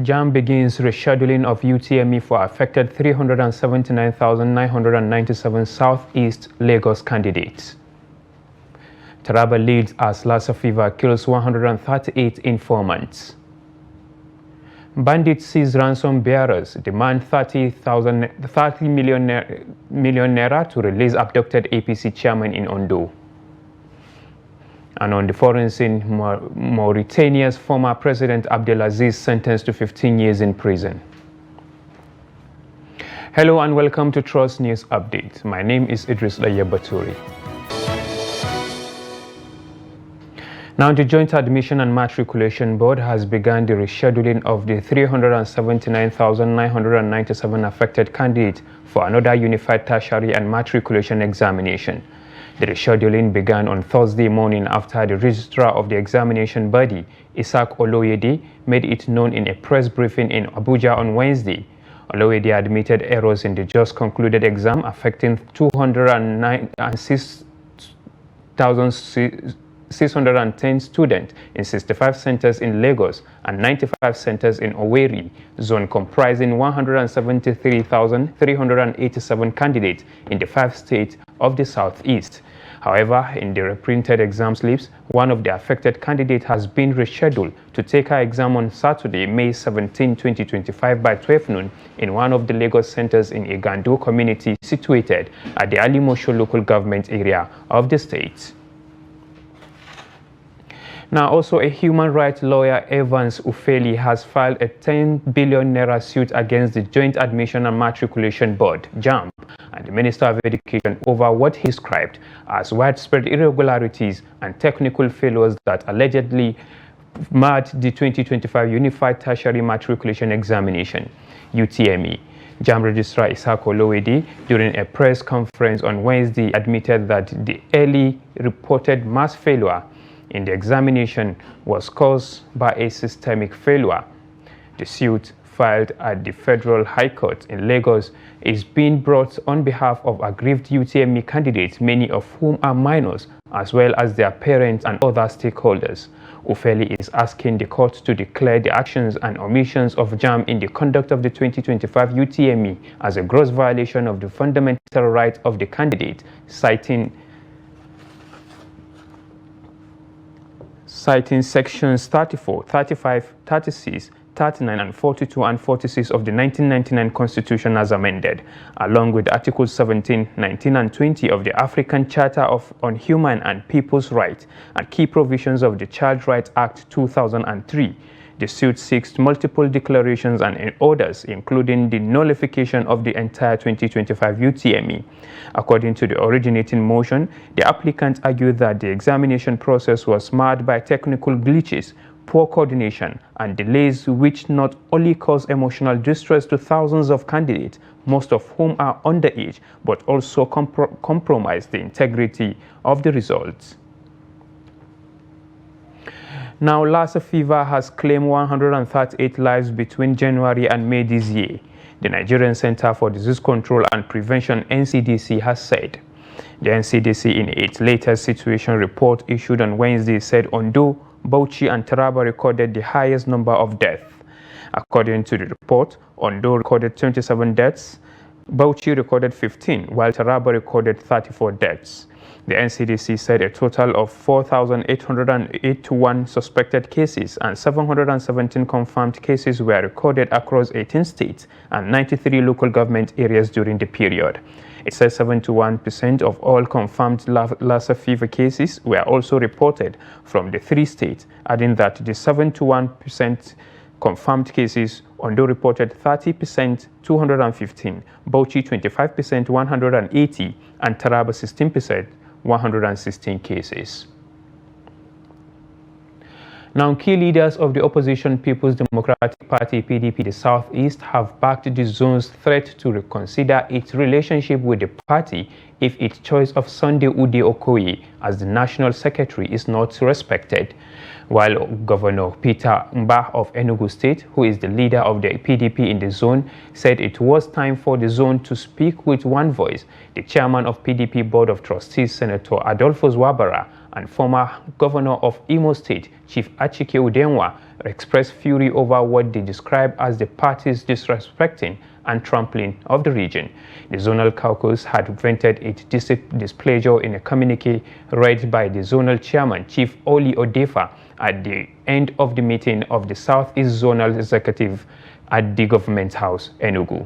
JAMB begins rescheduling of UTME for affected 379,997 Southeast Lagos candidates. Taraba leads as Lassa fever kills 138 informants. Bandits seize ransom bearers, demand 30 million naira to release abducted APC chairman in Ondo. And on the foreign scene, Mauritania's former president Abdelaziz sentenced to 15 years in prison. Hello and welcome to Trust News Update. My name is Idris Baturi. Now, the Joint Admission and Matriculation Board has begun the rescheduling of the 379,997 affected candidates for another unified tertiary and matriculation examination. The rescheduling began on Thursday morning after the registrar of the examination body, Isaac Oloyede, made it known in a press briefing in Abuja on Wednesday. Oloyede admitted errors in the just concluded exam affecting 206,610 students in 65 centers in Lagos and 95 centers in Owerri, zone comprising 173,387 candidates in the 5 states of the Southeast. However, in the reprinted exam slips, one of the affected candidates has been rescheduled to take her exam on Saturday, May 17, 2025 by 12 noon in one of the Lagos centers in Igando community situated at the Alimosho local government area of the state. Now, also a human rights lawyer, Evans Ufeli, has filed a 10 billion naira suit against the Joint Admission and Matriculation Board, JAMB, and the Minister of Education over what he described as widespread irregularities and technical failures that allegedly marred the 2025 Unified Tertiary Matriculation Examination, UTME. JAMB Registrar Isaac Oloyede, during a press conference on Wednesday, admitted that the early reported mass failure in the examination was caused by a systemic failure. The suit, filed at the Federal High Court in Lagos, is being brought on behalf of aggrieved UTME candidates, many of whom are minors, as well as their parents and other stakeholders. Ufeli is asking the court to declare the actions and omissions of JAMB in the conduct of the 2025 UTME as a gross violation of the fundamental right of the candidate, citing sections 34, 35, 36, 39, and 42 and 46 of the 1999 Constitution as amended, along with Articles 17, 19, and 20 of the African Charter on Human and People's Rights and key provisions of the Child Rights Act 2003. The suit seeks multiple declarations and orders, including the nullification of the entire 2025 UTME. According to the originating motion, the applicants argued that the examination process was marred by technical glitches, poor coordination, and delays which not only caused emotional distress to thousands of candidates, most of whom are underage, but also compromised the integrity of the results. Now, Lassa fever has claimed 138 lives between January and May this year, the Nigerian Center for Disease Control and Prevention, NCDC, has said. The NCDC, in its latest situation report issued on Wednesday, said Ondo, Bauchi, and Taraba recorded the highest number of deaths. According to the report, Ondo recorded 27 deaths, Bauchi recorded 15, while Taraba recorded 34 deaths. The NCDC said a total of 4,881 suspected cases and 717 confirmed cases were recorded across 18 states and 93 local government areas during the period. It says 71% of all confirmed Lassa fever cases were also reported from the 3 states, adding that the 71% confirmed cases, Ondo reported 30%, 215, Bauchi 25%, 180, and Taraba 16%, 116 cases. Now, key leaders of the opposition People's Democratic Party, PDP, the Southeast, have backed the zone's threat to reconsider its relationship with the party if its choice of Sunday Ude Okoye as the national secretary is not respected. While Governor Peter Mbah of Enugu State, who is the leader of the PDP in the zone, said it was time for the zone to speak with one voice, the chairman of PDP Board of Trustees, Senator Adolphus Wabara, and former governor of Imo State, Chief Achike Udenwa, expressed fury over what they describe as the party's disrespecting and trampling of the region. The zonal caucus had vented its displeasure in a communique read by the zonal chairman, Chief Oli Odefa, at the end of the meeting of the Southeast Zonal Executive at the Government House, Enugu.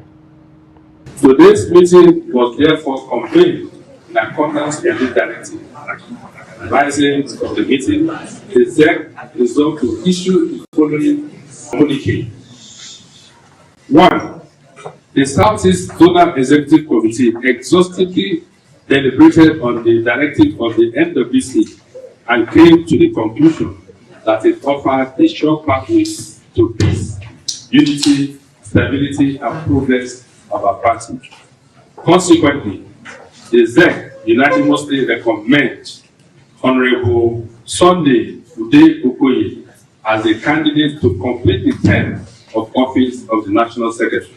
Today's meeting was therefore convened in accordance with the directive. Advising of the meeting, the ZEC resolved to issue the following communique. 1. The Southeast Zonal Executive Committee exhaustively deliberated on the directive of the NWC and came to the conclusion that it offered a sure pathways to peace, unity, stability, and progress of our party. Consequently, the ZEC unanimously recommends Honorable Sunday Ude Okoye as a candidate to complete the term of office of the National Secretary.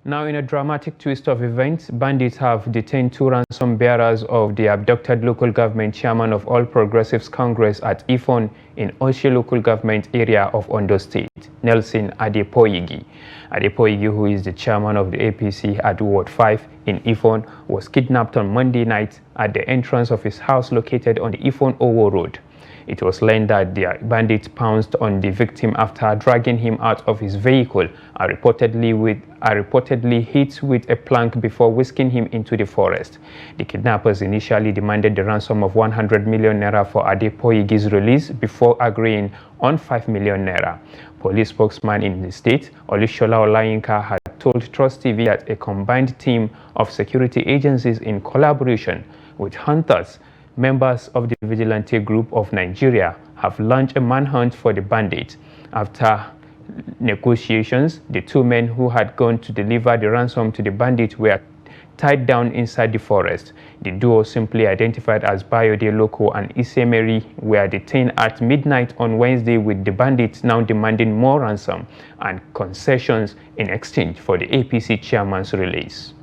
Now, in a dramatic twist of events, bandits have detained 2 ransom bearers of the abducted local government chairman of All Progressives Congress at Ifon in Oshe local government area of Ondo State, Nelson Adepoyigi. Adepoyigi, who is the chairman of the APC at Ward 5 in Ifon, was kidnapped on Monday night at the entrance of his house located on the Ifon-Owo Road. It was learned that the bandits pounced on the victim after dragging him out of his vehicle and reportedly hit with a plank before whisking him into the forest. The kidnappers initially demanded the ransom of 100 million naira for Adepoyigi's release before agreeing on 5 million naira. Police spokesman in the state, Olushola Olayinka, had told Trust TV that a combined team of security agencies in collaboration with hunters, members of the Vigilante Group of Nigeria, have launched a manhunt for the bandits. After negotiations, the 2 men who had gone to deliver the ransom to the bandits were tied down inside the forest. The duo, simply identified as Bayode Loko and Isemeri, were detained at midnight on Wednesday, with the bandits now demanding more ransom and concessions in exchange for the APC chairman's release.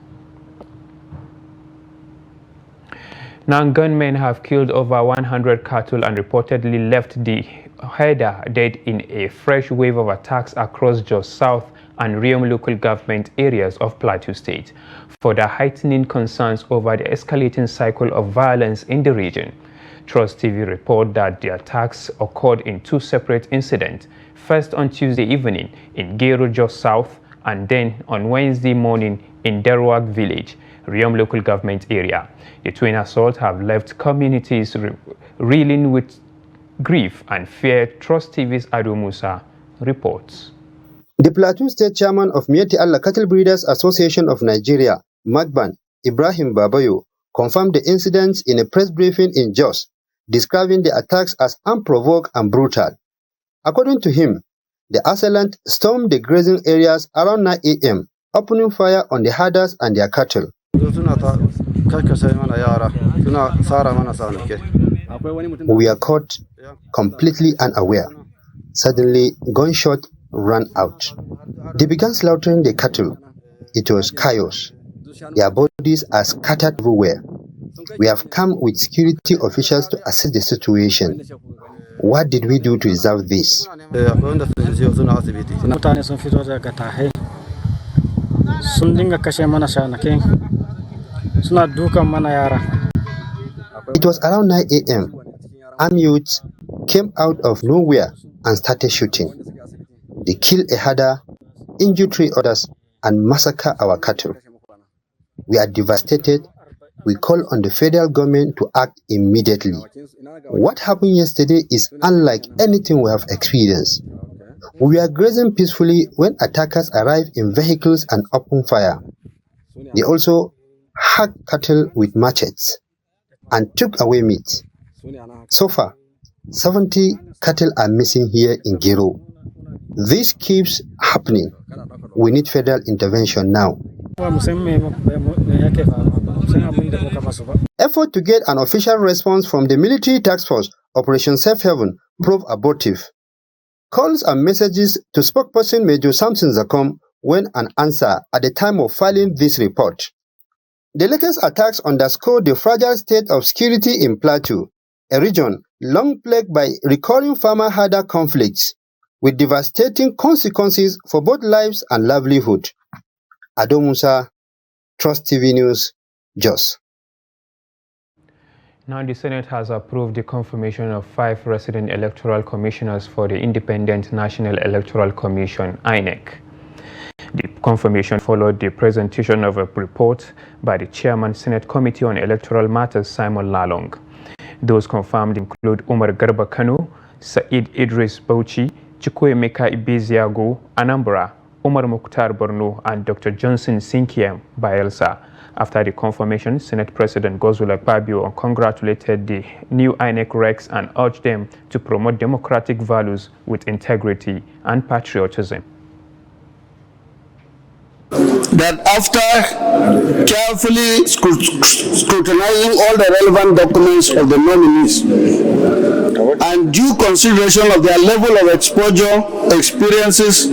Now, gunmen have killed over 100 cattle and reportedly left the herder dead in a fresh wave of attacks across Jos South and Riom local government areas of Plateau State, further heightening concerns over the escalating cycle of violence in the region. Trust TV report that the attacks occurred in 2 separate incidents, first on Tuesday evening in Gero Jos South and then on Wednesday morning in Derwag village, Riom local government area. The twin assaults have left communities reeling with grief and fear, Trust TV's Ado Musa reports. The Plateau State Chairman of Mieti Allah Cattle Breeders Association of Nigeria, Magban Ibrahim Babayo, confirmed the incidents in a press briefing in Jos, describing the attacks as unprovoked and brutal. According to him, the assailant stormed the grazing areas around 9 a.m., opening fire on the herders and their cattle. We are caught completely unaware. Suddenly, gunshot ran out. They began slaughtering the cattle. It was chaos. Their bodies are scattered everywhere. We have come with security officials to assess the situation. What did we do to resolve this? It was around 9 a.m. Armed youths came out of nowhere and started shooting. They killed a herder, injured 3 others, and massacred our cattle. We are devastated. We call on the federal government to act immediately. What happened yesterday is unlike anything we have experienced. We were grazing peacefully when attackers arrived in vehicles and opened fire. They also hacked cattle with machetes and took away meat. So far, 70 cattle are missing here in Gero. This keeps happening. We need federal intervention now. Effort to get an official response from the military task force, Operation Safe Haven, proved abortive. Calls and messages to spokesperson Major Samson Zakom went unanswered at the time of filing this report. The latest attacks underscore the fragile state of security in Plateau. a region long plagued by recurring farmer-herder conflicts with devastating consequences for both lives and livelihood. Ado Musa, Trust TV News, Jos. Now, the Senate has approved the confirmation of 5 resident electoral commissioners for the Independent National Electoral Commission, INEC. The confirmation followed the presentation of a report by the Chairman, Senate Committee on Electoral Matters, Simon Lalong. Those confirmed include Umar Garba Kanu, Said Idris Bauchi, Chukwuemeka Ibiziagu, Anambra, Umar Mukhtar Borno, and Dr. Johnson Sinkiem Bayelsa. After the confirmation, Senate President Godswill Akpabio congratulated the new INEC recs and urged them to promote democratic values with integrity and patriotism. That after carefully scrutinizing all the relevant documents of the nominees and due consideration of their level of exposure, experiences,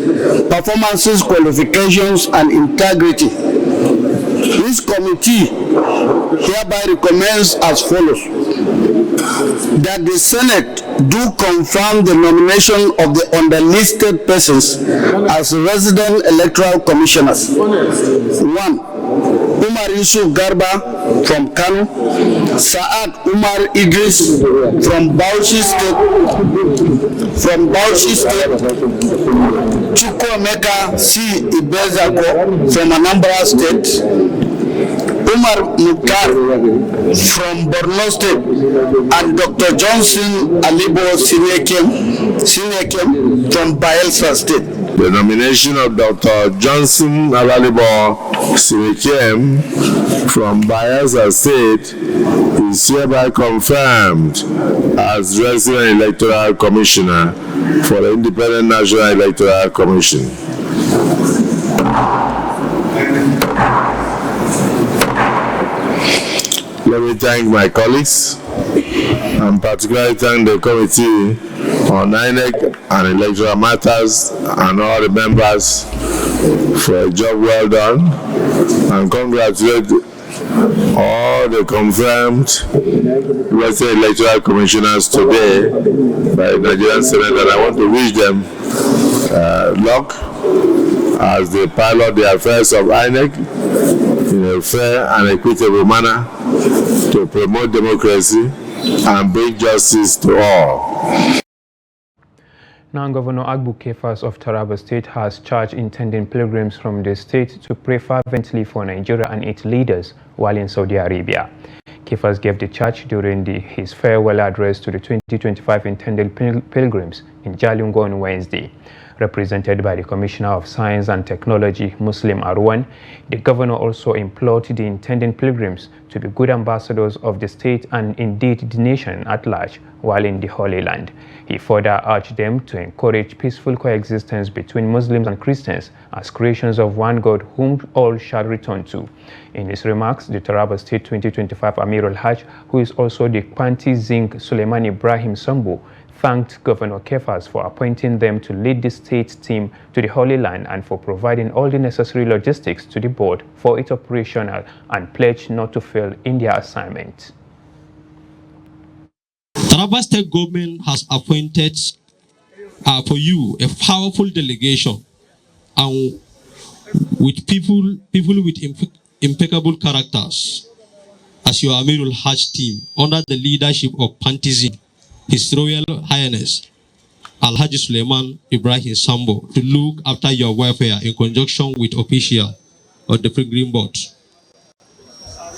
performances, qualifications, and integrity, this committee hereby recommends as follows: that the Senate do confirm the nomination of the underlisted persons as resident electoral commissioners. 1. Umar Yusuf Garba from Kano, Saad Umar Idris from Bauchi State, Chukwuemeka C. Ibezako from Anambra State, Umar Mukhtar from Borno State, and Dr. Johnson Alibo Sinekem from Bayelsa State. The nomination of Dr. Johnson Alibo Sinekem from Bayelsa State is hereby confirmed as resident electoral commissioner for the Independent National Electoral Commission. Let me thank my colleagues and particularly thank the Committee on INEC and Electoral Matters and all the members for a job well done, and congratulate all the confirmed resident electoral commissioners today by the Nigerian Senate, and I want to wish them luck as they pilot the affairs of INEC in a fair and equitable manner to promote democracy and bring justice to all. Now, Governor Agbu Kefas of Taraba State has charged intending pilgrims from the state to pray fervently for Nigeria and its leaders while in Saudi Arabia. Kefas gave the charge during his farewell address to the 2025 intended pilgrims in Jalingo on Wednesday. Represented by the Commissioner of Science and Technology, Muslim Arwan, the governor also implored the intending pilgrims to be good ambassadors of the state and indeed the nation at large while in the Holy Land. He further urged them to encourage peaceful coexistence between Muslims and Christians as creations of one God whom all shall return to. In his remarks, the Taraba State 2025 Amir al-Hajj, who is also the Panti Zing Suleiman Ibrahim Sambu, thanked Governor Kefas for appointing them to lead the state team to the Holy Land and for providing all the necessary logistics to the board for its operational, and pledged not to fail in their assignment. Taraba State government has appointed for you a powerful delegation and with people with impeccable characters as your Amirul Hajj team under the leadership of Pantizin, His Royal Highness Alhaji Suleiman Ibrahim Sambo, to look after your welfare in conjunction with officials of the Pilgrim Board.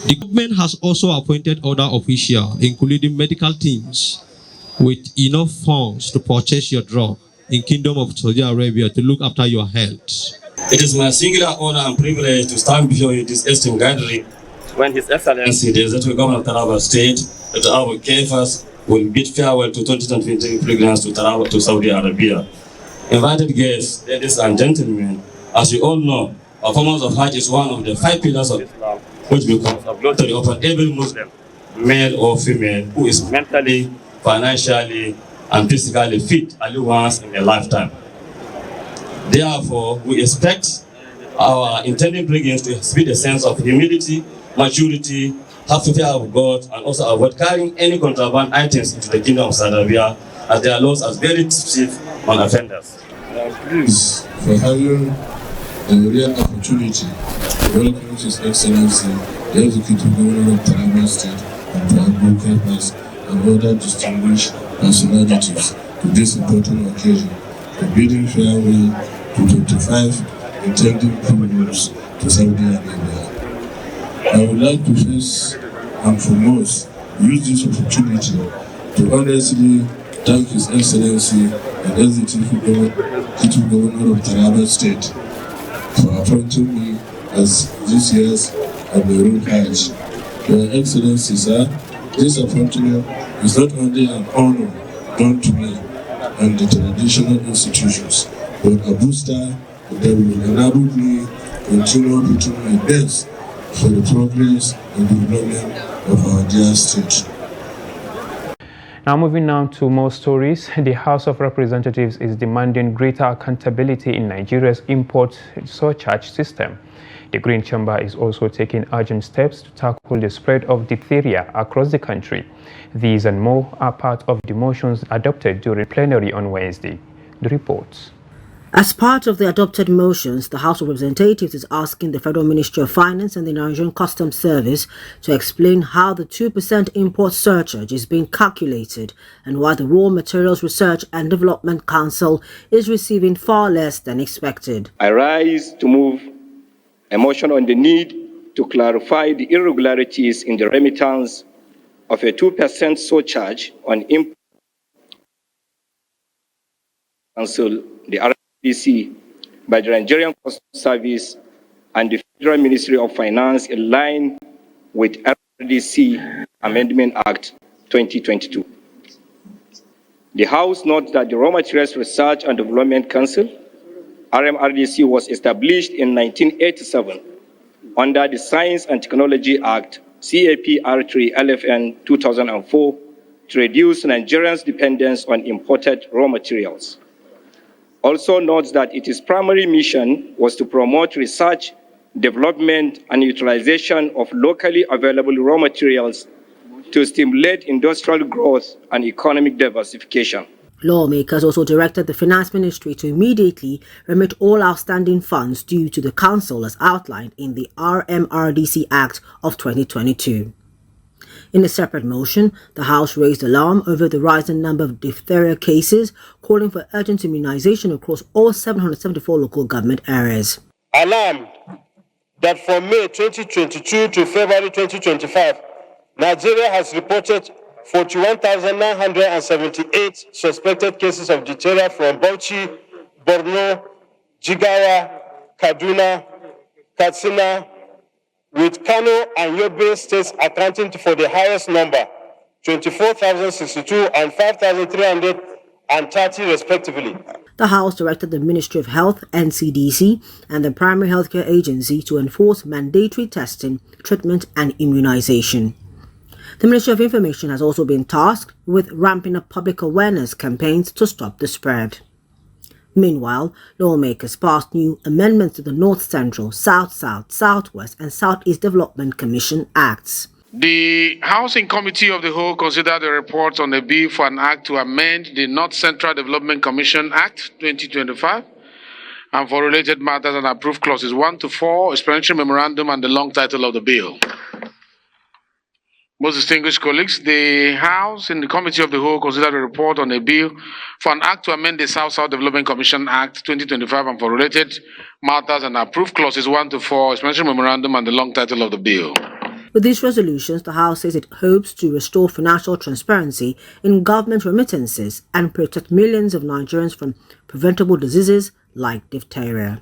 The government has also appointed other officials, including medical teams, with enough funds to purchase your drug in Kingdom of Saudi Arabia to look after your health. It is my singular honor and privilege to stand before you this esteemed gathering when His Excellency, the Executive Governor of Taraba State, Dr. Agbu Kefas, will bid farewell to 2023 pilgrims to Saudi Arabia. Invited guests, ladies and gentlemen, as you all know, performance of Hajj is one of the 5 pillars of Islam, which becomes of glory to the upon every Muslim, male or female, who is mentally, financially, and physically fit only once in a lifetime. Therefore, we expect our intended pilgrims to exhibit a sense of humility, maturity, have to fear of God and also avoid carrying any contraband items into the kingdom of Saudi Arabia, as their laws are very stiff on offenders. Please, for having a real opportunity to welcome His Excellency, the Executive Governor of Taraba State, and to advocates and other distinguished personalities to this important occasion, for bidding farewell to 25 intending pilgrims to Saudi Arabia. I would like to first and foremost use this opportunity to honestly thank His Excellency and Executive Governor of Taraba State for appointing me as this year's Aberun Hajj. Your Excellency, sir, this appointment is not only an honor done to me and the traditional institutions, but a booster that will enable me to continue putting my best for the progress and development of our dear state. Now moving on to more stories, the House of Representatives is demanding greater accountability in Nigeria's import surcharge system. The Green Chamber is also taking urgent steps to tackle the spread of diphtheria across the country. These and more are part of the motions adopted during plenary on Wednesday. The reports. As part of the adopted motions, the House of Representatives is asking the Federal Ministry of Finance and the Nigerian Customs Service to explain how the 2% import surcharge is being calculated and why the Raw Materials Research and Development Council is receiving far less than expected. I rise to move a motion on the need to clarify the irregularities in the remittance of a 2% surcharge on import Council, the RDC, by the Nigerian Customs Service and the Federal Ministry of Finance in line with RDC Amendment Act 2022. The House notes that the Raw Materials Research and Development Council, RMRDC, was established in 1987 under the Science and Technology Act, CAPR3 LFN 2004, to reduce Nigerians' dependence on imported raw materials. Also notes that its primary mission was to promote research, development, and utilization of locally available raw materials to stimulate industrial growth and economic diversification. Lawmakers also directed the Finance Ministry to immediately remit all outstanding funds due to the Council as outlined in the RMRDC Act of 2022. In a separate motion, the House raised alarm over the rising number of diphtheria cases, calling for urgent immunization across all 774 local government areas. Alarmed that from May 2022 to February 2025, Nigeria has reported 41,978 suspected cases of diphtheria from Bauchi, Borno, Jigawa, Kaduna, Katsina, with Kano and Yobe states accounting for the highest number, 24,062 and 5,330 respectively. The House directed the Ministry of Health, NCDC, and the Primary Healthcare Agency to enforce mandatory testing, treatment, and immunization. The Ministry of Information has also been tasked with ramping up public awareness campaigns to stop the spread. Meanwhile, lawmakers passed new amendments to the North Central, South South, Southwest, and Southeast Development Commission Acts. The Housing Committee of the Whole considered the report on a bill for an act to amend the North Central Development Commission Act 2025 and for related matters and approved clauses 1 to 4, explanatory memorandum, and the long title of the bill. Most distinguished colleagues, the House in the Committee of the Whole considered a report on a bill for an act to amend the South-South Development Commission Act 2025 and for related matters and approved clauses 1 to 4, explanatory memorandum, and the long title of the bill. With these resolutions, the House says it hopes to restore financial transparency in government remittances and protect millions of Nigerians from preventable diseases like diphtheria.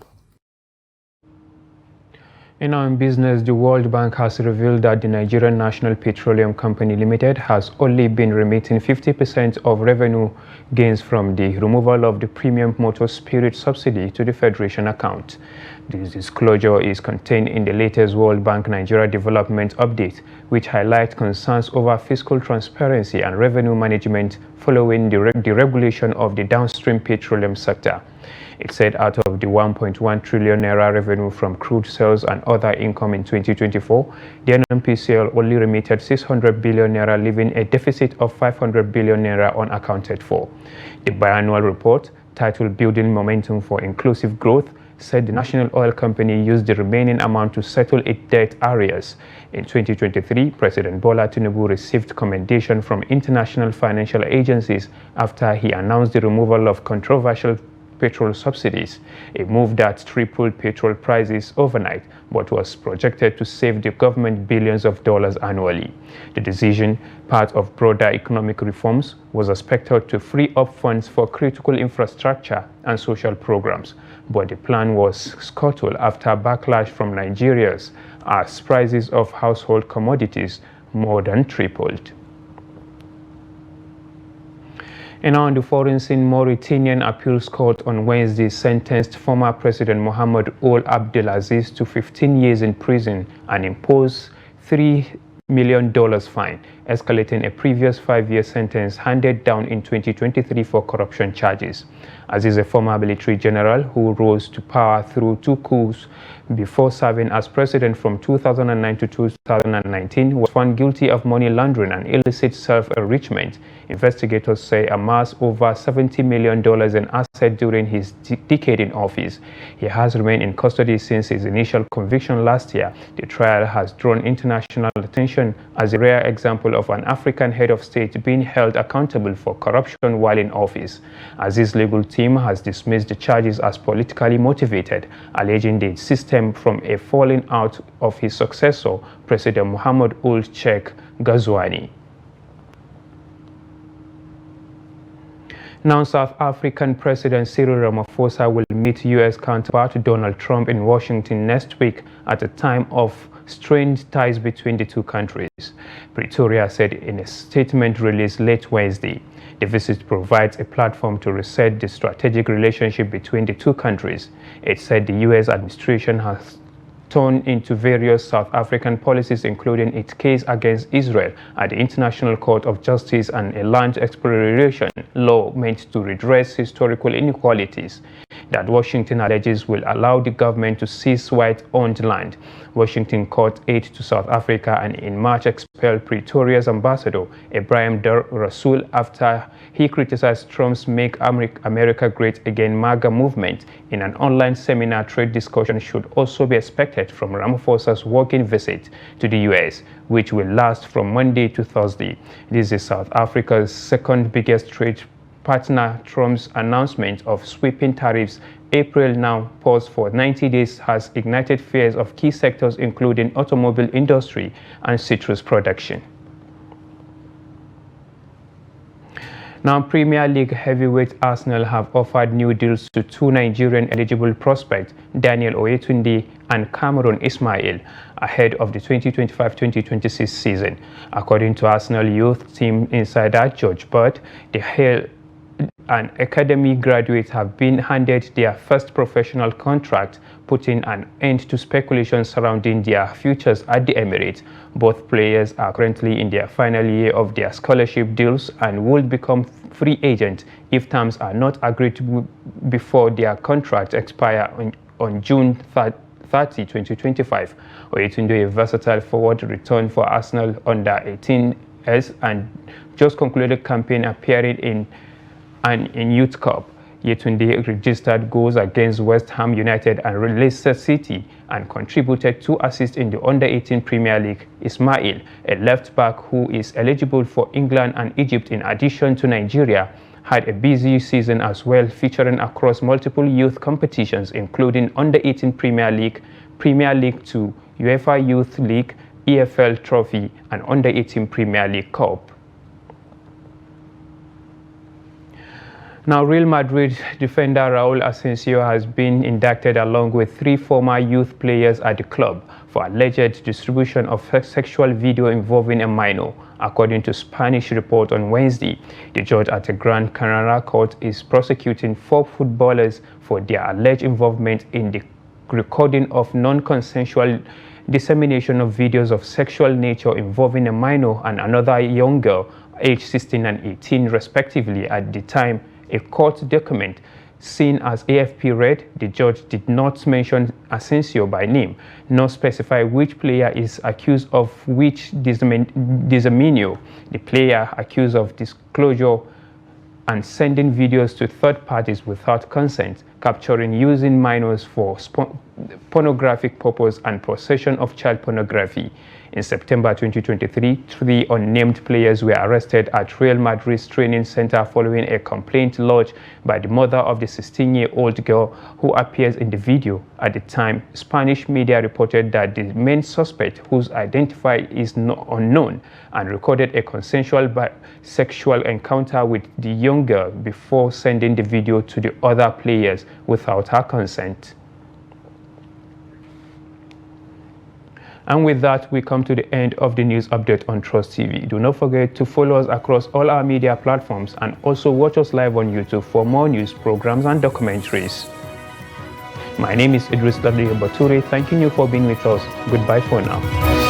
In our business, the World Bank has revealed that the Nigerian National Petroleum Company Limited has only been remitting 50% of revenue gains from the removal of the premium motor spirit subsidy to the Federation account. This disclosure is contained in the latest World Bank Nigeria Development Update, which highlights concerns over fiscal transparency and revenue management following the regulation of the downstream petroleum sector. It said out of the 1.1 trillion naira revenue from crude sales and other income in 2024, the NNPCL only remitted 600 billion naira, leaving a deficit of 500 billion naira unaccounted for. The biannual report, titled Building Momentum for Inclusive Growth, said the national oil company used the remaining amount to settle its debt arrears. In 2023, President Bola Tinubu received commendation from international financial agencies after he announced the removal of controversial petrol subsidies, a move that tripled petrol prices overnight but was projected to save the government billions of dollars annually. The decision, part of broader economic reforms, was expected to free up funds for critical infrastructure and social programs, but the plan was scuttled after backlash from Nigerians as prices of household commodities more than tripled. And on the foreign scene, Mauritanian appeals court on Wednesday sentenced former President Mohamed Ould Abdelaziz to 15 years in prison and imposed $3 million fine, escalating a previous 5-year sentence handed down in 2023 for corruption charges. Aziz, a former military general who rose to power through 2 coups before serving as president from 2009 to 2019, was found guilty of money laundering and illicit self-enrichment. Investigators say amassed over $70 million in assets during his decade in office. He has remained in custody since his initial conviction last year. The trial has drawn international attention as a rare example of an African head of state being held accountable for corruption while in office. Aziz's legal team has dismissed the charges as politically motivated, alleging the system from a falling out of his successor, President Mohamed Ould Cheikh Ghazouani. Now, South African President Cyril Ramaphosa will meet U.S. counterpart Donald Trump in Washington next week at a time of strained ties between the two countries, Pretoria said in a statement released late Wednesday. The visit provides a platform to reset the strategic relationship between the two countries. It said the U.S. administration has turned into various South African policies, including its case against Israel at the International Court of Justice and a land expropriation law meant to redress historical inequalities that Washington alleges will allow the government to seize white-owned land. Washington cut aid to South Africa and in March expelled Pretoria's ambassador, Ibrahim Dar Rasool, after he criticized Trump's Make America Great Again MAGA movement. In an online seminar, trade discussion should also be expected from Ramaphosa's working visit to the U.S., which will last from Monday to Thursday. This is South Africa's second biggest trade partner. Trump's announcement of sweeping tariffs April now paused for 90 days has ignited fears of key sectors including automobile industry and citrus production. Now, Premier League heavyweight Arsenal have offered new deals to 2 Nigerian eligible prospects, Daniel Oyetunde and Cameron Ismail, ahead of the 2025-2026 season. According to Arsenal youth team insider George Butt, the Hale and academy graduates have been handed their first professional contract, putting an end to speculation surrounding their futures at the Emirates. Both players are currently in their final year of their scholarship deals and will become free agents if terms are not agreed to before their contracts expire on June 30, 2025. Oyetunde, a versatile forward, returned for Arsenal under 18s and just concluded campaign appearing in Youth Cup. Yetunde registered goals against West Ham United and Leicester City and contributed 2 assists in the Under-18 Premier League. Ismail, a left-back who is eligible for England and Egypt in addition to Nigeria, had a busy season as well, featuring across multiple youth competitions including Under-18 Premier League, Premier League 2, UEFA Youth League, EFL Trophy and Under-18 Premier League Cup. Now, Real Madrid defender Raul Asensio has been indicted along with 3 former youth players at the club for alleged distribution of sexual video involving a minor. According to Spanish report on Wednesday, the judge at the Gran Canaria court is prosecuting 4 footballers for their alleged involvement in the recording of non-consensual dissemination of videos of sexual nature involving a minor and another young girl, aged 16 and 18 respectively at the time. A court document seen as AFP read, the judge did not mention Asensio by name, nor specify which player is accused of which misdemeanor. The player accused of disclosure and sending videos to third parties without consent, capturing using minors for pornographic purpose and possession of child pornography. In September 2023, 3 unnamed players were arrested at Real Madrid's training center following a complaint lodged by the mother of the 16-year-old girl who appears in the video. At the time, Spanish media reported that the main suspect, whose identity is unknown, and recorded a consensual sexual encounter with the young girl before sending the video to the other players without her consent. And with that, we come to the end of the news update on Trust TV. Do not forget to follow us across all our media platforms and also watch us live on YouTube for more news, programs, and documentaries. My name is Idris Bature, thanking you for being with us. Goodbye for now.